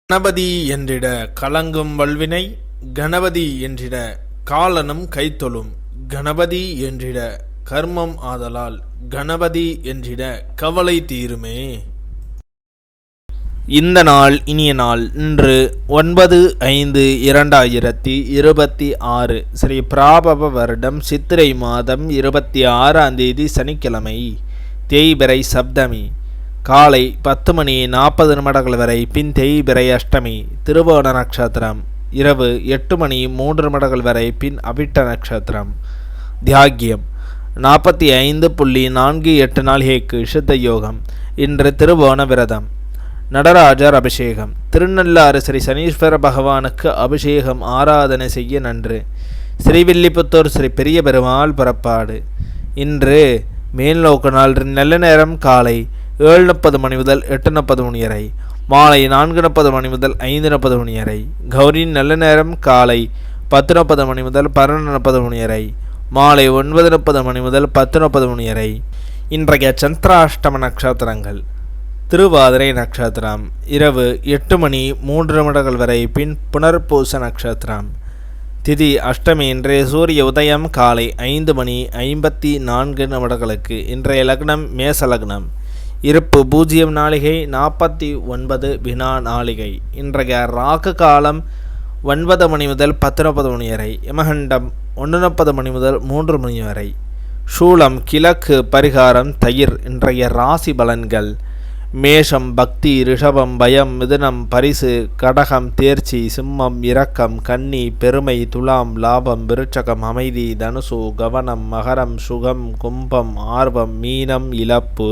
கணபதி என்றிட கலங்கும் வல்வினை, கணபதி என்றிட காலனும் கைத்தொழும், கணபதி என்றிட கர்மம் ஆதலால், கணபதி என்றிட கவலை தீருமே. இந்த நாள் இனிய நாள். இன்று 9/5/2026 ஸ்ரீ பிராபவ வருடம் சித்திரை மாதம் 26ஆம் தேதி சனிக்கிழமை. தேய்பிறை சப்தமி. காலை 10:40 வரை. பின் தேய்பிறை அஷ்டமி. திருவோண நட்சத்திரம். இரவு 8:03 வரை. பின் அவிட்ட நட்சத்திரம். தியாகியம் 45.48 நாளிகைக்கு சித்த யோகம். இன்று திருவோண விரதம். நடராஜர் அபிஷேகம். திருநள்ளாறு ஸ்ரீ சனீஸ்வர பகவானுக்கு அபிஷேகம் ஆராதனை செய்ய நன்று. ஸ்ரீவில்லிபுத்தூர் ஸ்ரீ பெரிய பெருமாள் புறப்பாடு. இன்று மேல்நோக்கு நாள். நல்ல நேரம் காலை 7:30 மணி முதல் 8:30 மணி வரை. மாலை 4:30 மணி முதல் 5:30 மணி வரை. கௌரியின் நல்ல நேரம் காலை 10:30 மணி முதல் 11:30 மணி வரை. மாலை 9:30 மணி முதல் 10:30 மணி வரை. இன்றைய சந்திராஷ்டம நட்சத்திரங்கள். திருவாதிரை நட்சத்திரம் இரவு 8:03 வரை. பின் புனர்பூச நட்சத்திரம். திதி அஷ்டமி. இன்றைய சூரிய உதயம் காலை 5:54 இன்றைய லக்னம் மேச லக்னம். இருப்பு 0 நாளிகை 49 வினா நாளிகை. இன்றைய ராகு காலம் 9 மணி முதல் 10:30 மணி வரை. யமகண்டம் 1:30 மணி முதல் 3 மணி வரை. சூலம் கிழக்கு. பரிகாரம் தயிர். இன்றைய ராசி பலன்கள். மேஷம் பக்தி, ரிஷபம் பயம், மிதுனம் பரிசு, கடகம் தேர்ச்சி, சிம்மம் இரக்கம், கன்னி பெருமை, துலாம் லாபம், விருச்சகம் அமைதி, தனுசு கவனம், மகரம் சுகம், கும்பம் ஆர்வம், மீனம் இழப்பு.